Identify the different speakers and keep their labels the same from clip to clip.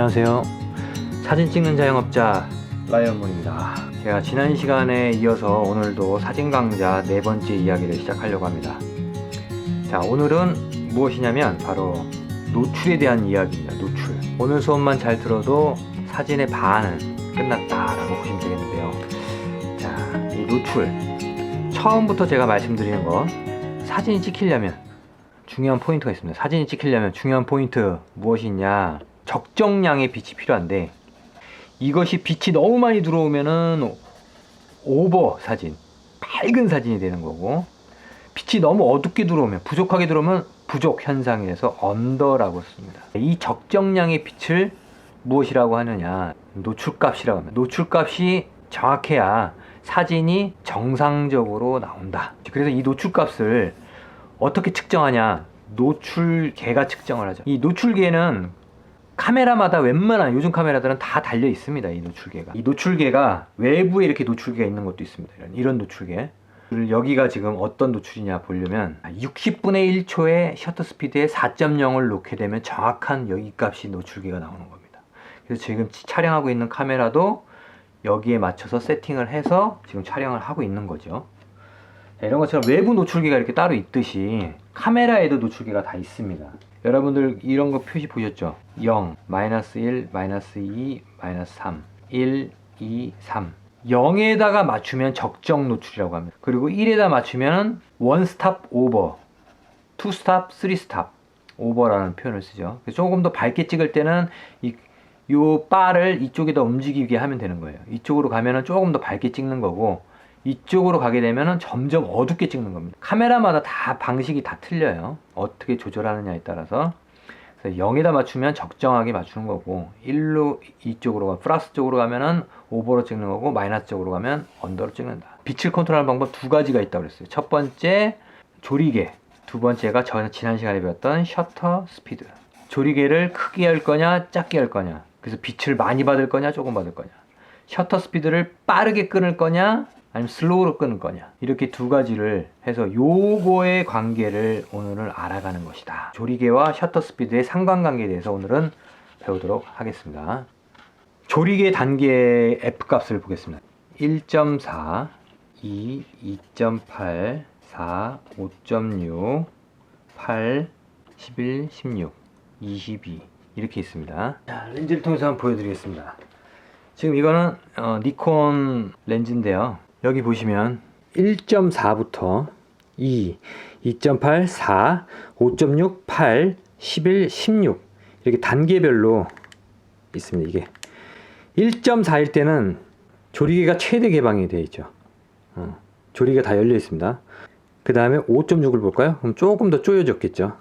Speaker 1: 안녕하세요. 사진 찍는 자영업자 라이언문입니다. 제가 지난 시간에 이어서 오늘도 사진 강좌 네 번째 이야기를 시작하려고 합니다. 자, 오늘은 무엇이냐면 바로 노출에 대한 이야기입니다. 노출. 오늘 수업만 잘 들어도 사진의 반은 끝났다라고 보시면 되겠는데요. 자, 이 노출. 처음부터 제가 말씀드리는 건 사진이 찍히려면 중요한 포인트가 있습니다. 사진이 찍히려면 중요한 포인트 무엇이 있냐? 적정량의 빛이 필요한데, 이것이 빛이 너무 많이 들어오면은 오버 사진, 밝은 사진이 되는 거고, 빛이 너무 어둡게 들어오면, 부족하게 들어오면 부족 현상이라서 언더라고 씁니다. 이 적정량의 빛을 무엇이라고 하느냐? 노출값이라고 합니다. 노출값이 정확해야 사진이 정상적으로 나온다. 그래서 이 노출값을 어떻게 측정하냐? 노출계가 측정을 하죠. 이 노출계는 카메라마다 웬만한 요즘 카메라들은 다 달려 있습니다. 이 노출계가. 이 노출계가 외부에 이렇게 노출계가 있는 것도 있습니다. 이런 노출계. 여기가 지금 어떤 노출이냐 보려면 60분의 1초의 셔터 스피드에 4.0을 놓게 되면 정확한 여기 값이 노출계가 나오는 겁니다. 그래서 지금 촬영하고 있는 카메라도 여기에 맞춰서 세팅을 해서 지금 촬영을 하고 있는 거죠. 자, 이런 것처럼 외부 노출계가 이렇게 따로 있듯이 카메라에도 노출계가 다 있습니다. 여러분들 이런 거 표시 보셨죠? 0, 마이너스 1, 마이너스 2, 마이너스 3, 1, 2, 3. 0에다가 맞추면 적정 노출이라고 합니다. 그리고 1에다 맞추면 1 스탑 오버, 2 스탑, 3 스탑 오버라는 표현을 쓰죠. 조금 더 밝게 찍을 때는 요 바를 이쪽에다 움직이게 하면 되는 거예요. 이쪽으로 가면은 조금 더 밝게 찍는 거고, 이쪽으로 가게 되면은 점점 어둡게 찍는 겁니다. 카메라마다 다 방식이 다 틀려요. 어떻게 조절하느냐에 따라서. 그래서 0에다 맞추면 적정하게 맞추는 거고, 1로 이쪽으로 플러스 쪽으로 가면은 오버로 찍는 거고, 마이너스 쪽으로 가면 언더로 찍는다. 빛을 컨트롤하는 방법 두 가지가 있다고 그랬어요. 첫 번째 조리개, 두 번째가 저는 지난 시간에 배웠던 셔터 스피드. 조리개를 크게 할 거냐 작게 할 거냐, 그래서 빛을 많이 받을 거냐 조금 받을 거냐, 셔터 스피드를 빠르게 끊을 거냐 아니면 슬로우로 끊을 거냐, 이렇게 두 가지를 해서 요거의 관계를 오늘은 알아가는 것이다. 조리개와 셔터 스피드의 상관관계에 대해서 오늘은 배우도록 하겠습니다. 조리개 단계 F값을 보겠습니다. 1.4, 2, 2.8, 4, 5.6, 8, 11, 16, 22 이렇게 있습니다. 자, 렌즈를 통해서 한번 보여드리겠습니다. 지금 이거는 니콘 렌즈인데요. 여기 보시면 1.4부터 2, 2.8, 4, 5.6, 8, 11, 16 이렇게 단계별로 있습니다. 이게 1.4일 때는 조리개가 최대 개방이 되어 있죠. 조리개가 다 열려 있습니다. 그 다음에 5.6을 볼까요? 그럼 조금 더 쪼여졌겠죠.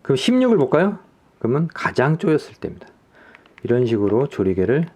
Speaker 1: 그럼 16을 볼까요? 그러면 가장 쪼였을 때입니다. 이런 식으로 조리개를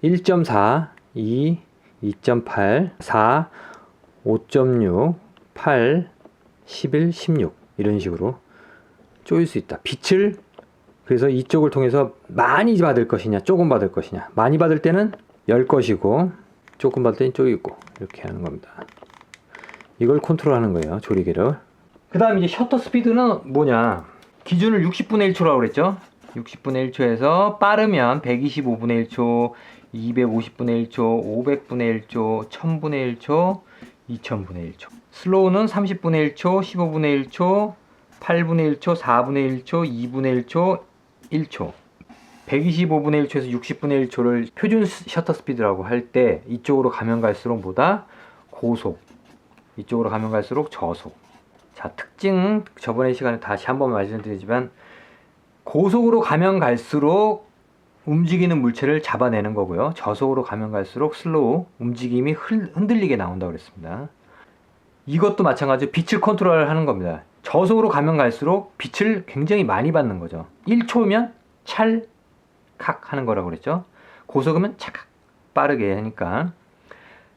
Speaker 1: 1.4, 2, 2.8, 4, 5.6, 8, 11, 16 이런 식으로 쪼일 수 있다. 빛을 그래서 이쪽을 통해서 많이 받을 것이냐 조금 받을 것이냐, 많이 받을 때는 열 것이고 조금 받을 때는 쪼이고 이렇게 하는 겁니다. 이걸 컨트롤하는 거예요, 조리개를. 그 다음 이제 셔터 스피드는 뭐냐, 기준을 60분의 1초라고 그랬죠. 60분의 1초에서 빠르면 125분의 1초, 250분의 1초, 500분의 1초, 1000분의 1초, 2000분의 1초. 슬로우는 30분의 1초, 15분의 1초, 8분의 1초, 4분의 1초, 2분의 1초, 1초. 125분의 1초에서 60분의 1초를 표준 셔터 스피드라고 할 때 이쪽으로 가면 갈수록 뭐다? 고속. 이쪽으로 가면 갈수록 저속. 자, 특징 저번에 시간에 다시 한번 말씀드리지만, 고속으로 가면 갈수록 움직이는 물체를 잡아내는 거고요. 저속으로 가면 갈수록 슬로우, 움직임이 흔들리게 나온다고 그랬습니다. 이것도 마찬가지로 빛을 컨트롤하는 겁니다. 저속으로 가면 갈수록 빛을 굉장히 많이 받는 거죠. 1초면 찰칵 하는 거라고 그랬죠. 고속이면 차칵 빠르게 하니까.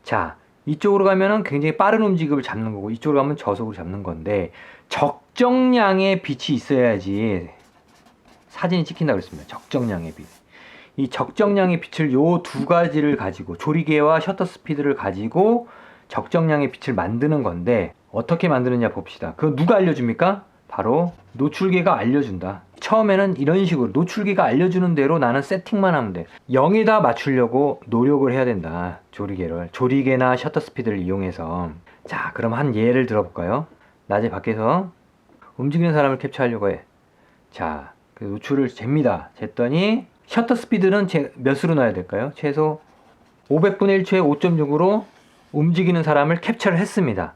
Speaker 1: 자, 이쪽으로 가면은 굉장히 빠른 움직임을 잡는 거고, 이쪽으로 가면 저속으로 잡는 건데, 적정량의 빛이 있어야지 사진이 찍힌다고 그랬습니다. 적정량의 빛. 이 적정량의 빛을 요 두 가지를 가지고, 조리개와 셔터 스피드를 가지고 적정량의 빛을 만드는 건데, 어떻게 만드느냐 봅시다. 그거 누가 알려줍니까? 바로 노출계가 알려준다. 처음에는 이런 식으로 노출계가 알려주는 대로 나는 세팅만 하면 돼. 0에다 맞추려고 노력을 해야 된다. 조리개나 셔터 스피드를 이용해서. 자, 그럼 한 예를 들어볼까요? 낮에 밖에서 움직이는 사람을 캡처하려고 해. 자, 그 노출을 잽니다. 쟀더니 셔터 스피드는 몇으로 놔야 될까요? 최소 500분의 1초에 5.6으로 움직이는 사람을 캡처를 했습니다.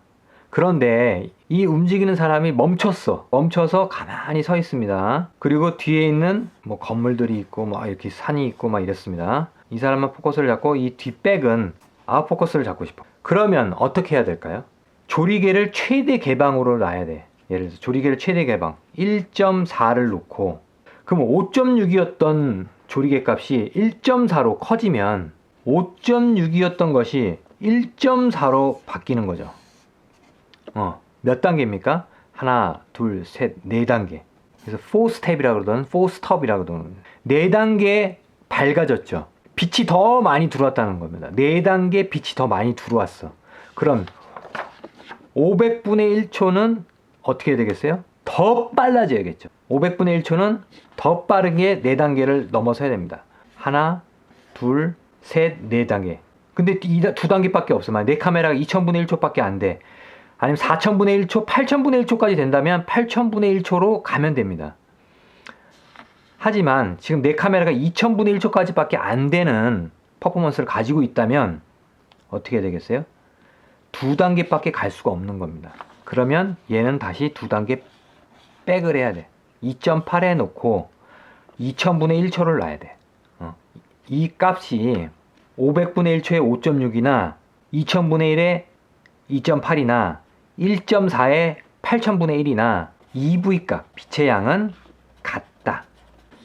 Speaker 1: 그런데 이 움직이는 사람이 멈춰서 가만히 서 있습니다. 그리고 뒤에 있는 뭐 건물들이 있고 뭐 이렇게 산이 있고 막 이랬습니다. 이 사람만 포커스를 잡고 이 뒷백은 아웃포커스를 잡고 싶어. 그러면 어떻게 해야 될까요? 조리개를 최대 개방으로 놔야 돼. 예를 들어서 조리개를 최대 개방 1.4를 놓고, 그럼 5.6이었던 조리개 값이 1.4로 커지면 5.6이었던 것이 1.4로 바뀌는 거죠. 몇 단계입니까? 하나, 둘, 셋, 네 단계. 그래서 4스텝이라고 그러던 4스톱이라고 그러던 4단계 밝아졌죠. 빛이 더 많이 들어왔다는 겁니다. 4단계 빛이 더 많이 들어왔어. 그럼 500분의 1초는 어떻게 되겠어요? 더 빨라져야겠죠. 500분의 1초는 더 빠르게 4단계를 넘어서야 됩니다. 하나, 둘, 셋, 4단계. 근데 2단계밖에 없어. 내 카메라가 2000분의 1초밖에 안 돼. 아니면 4000분의 1초, 8000분의 1초까지 된다면 8000분의 1초로 가면 됩니다. 하지만 지금 내 카메라가 2000분의 1초까지밖에 안 되는 퍼포먼스를 가지고 있다면 어떻게 되겠어요? 2단계밖에 갈 수가 없는 겁니다. 그러면 얘는 다시 2단계 백을 해야 돼. 2.8에 놓고 2000분의 1초를 놔야 돼. 이 값이 500분의 1초에 5.6이나 2000분의 1에 2.8이나 1.4에 8000분의 1이나 EV 값, 빛의 양은 같다.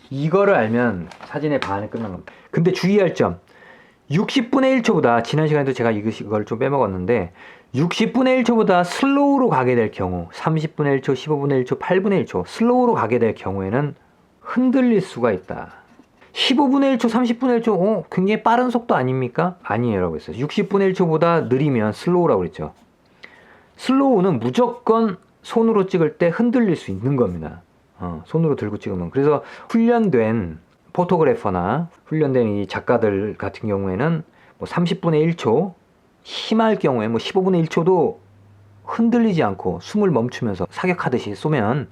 Speaker 1: 이거를 알면 사진의 반은 끝난 겁니다. 근데 주의할 점, 60분의 1초보다, 지난 시간에도 제가 이걸 좀 빼먹었는데 60분의 1초보다 슬로우로 가게 될 경우, 30분의 1초, 15분의 1초, 8분의 1초 슬로우로 가게 될 경우에는 흔들릴 수가 있다. 15분의 1초, 30분의 1초, 굉장히 빠른 속도 아닙니까? 아니에요 라고 했어요. 60분의 1초보다 느리면 슬로우라고 그랬죠. 슬로우는 무조건 손으로 찍을 때 흔들릴 수 있는 겁니다. 손으로 들고 찍으면. 그래서 훈련된 포토그래퍼나 훈련된 이 작가들 같은 경우에는 뭐 30분의 1초, 심할 경우에 뭐 15분의 1초도 흔들리지 않고 숨을 멈추면서 사격하듯이 쏘면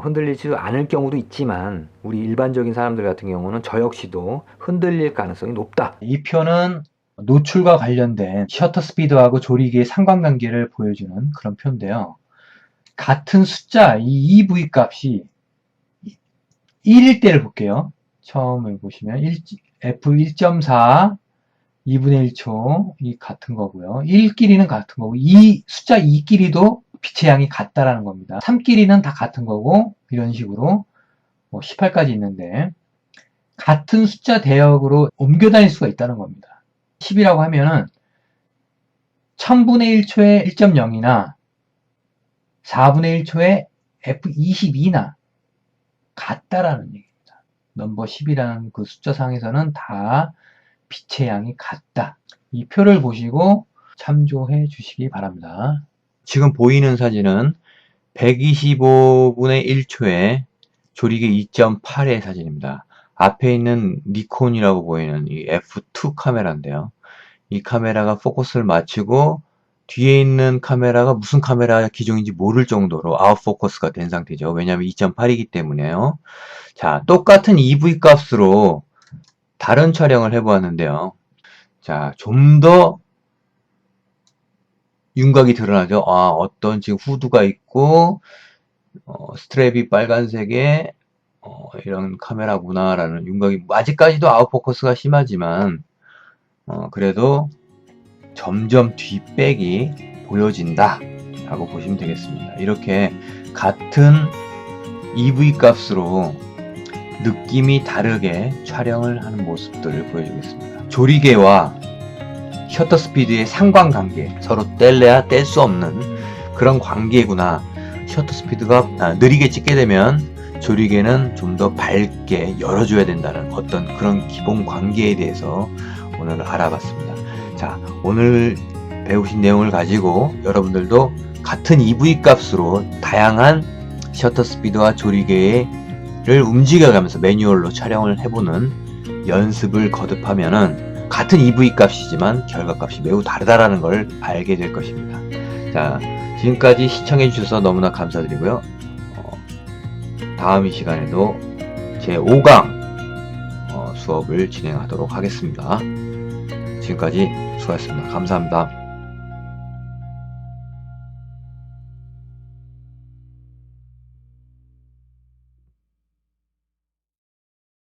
Speaker 1: 흔들리지 않을 경우도 있지만, 우리 일반적인 사람들 같은 경우는 저 역시도 흔들릴 가능성이 높다. 이 표는 노출과 관련된 셔터 스피드하고 조리개의 상관관계를 보여주는 그런 표인데요. 같은 숫자, 이 EV 값이 1일 때를 볼게요. 처음에 보시면 F1.4 2분의 1초 이 같은 거고요. 1끼리는 같은 거고, 이 숫자 2끼리도 빛의 양이 같다라는 겁니다. 3끼리는 다 같은 거고, 이런 식으로 뭐 18까지 있는데 같은 숫자 대역으로 옮겨 다닐 수가 있다는 겁니다. 10이라고 하면은 1000분의 1초에 1.0이나 4분의 1초에 F22나 같다라는 얘기입니다. 넘버 10이라는 그 숫자 상에서는 다 빛의 양이 같다. 이 표를 보시고 참조해 주시기 바랍니다. 지금 보이는 사진은 125분의 1초에 조리개 2.8의 사진입니다. 앞에 있는 니콘이라고 보이는 이 F2 카메라인데요. 이 카메라가 포커스를 맞추고 뒤에 있는 카메라가 무슨 카메라 기종인지 모를 정도로 아웃포커스가 된 상태죠. 왜냐하면 2.8이기 때문에요. 자, 똑같은 EV 값으로 다른 촬영을 해보았는데요. 자, 좀 더 윤곽이 드러나죠. 어떤 지금 후드가 있고 스트랩이 빨간색에 이런 카메라구나라는 윤곽이, 아직까지도 아웃포커스가 심하지만 그래도 점점 뒷백이 보여진다 라고 보시면 되겠습니다. 이렇게 같은 EV 값으로 느낌이 다르게 촬영을 하는 모습들을 보여주겠습니다. 조리개와 셔터 스피드의 상관관계, 서로 뗄래야 뗄 수 없는 그런 관계구나. 셔터 스피드가 느리게 찍게 되면 조리개는 좀 더 밝게 열어줘야 된다는 어떤 그런 기본 관계에 대해서 오늘 알아봤습니다. 자, 오늘 배우신 내용을 가지고 여러분들도 같은 EV 값으로 다양한 셔터 스피드와 조리개를 움직여가면서 매뉴얼로 촬영을 해보는 연습을 거듭하면은 같은 EV 값이지만 결과값이 매우 다르다라는 걸 알게 될 것입니다. 자, 지금까지 시청해 주셔서 너무나 감사드리고요. 다음 이 시간에도 제 5강 수업을 진행하도록 하겠습니다. 지금까지 수고하셨습니다. 감사합니다.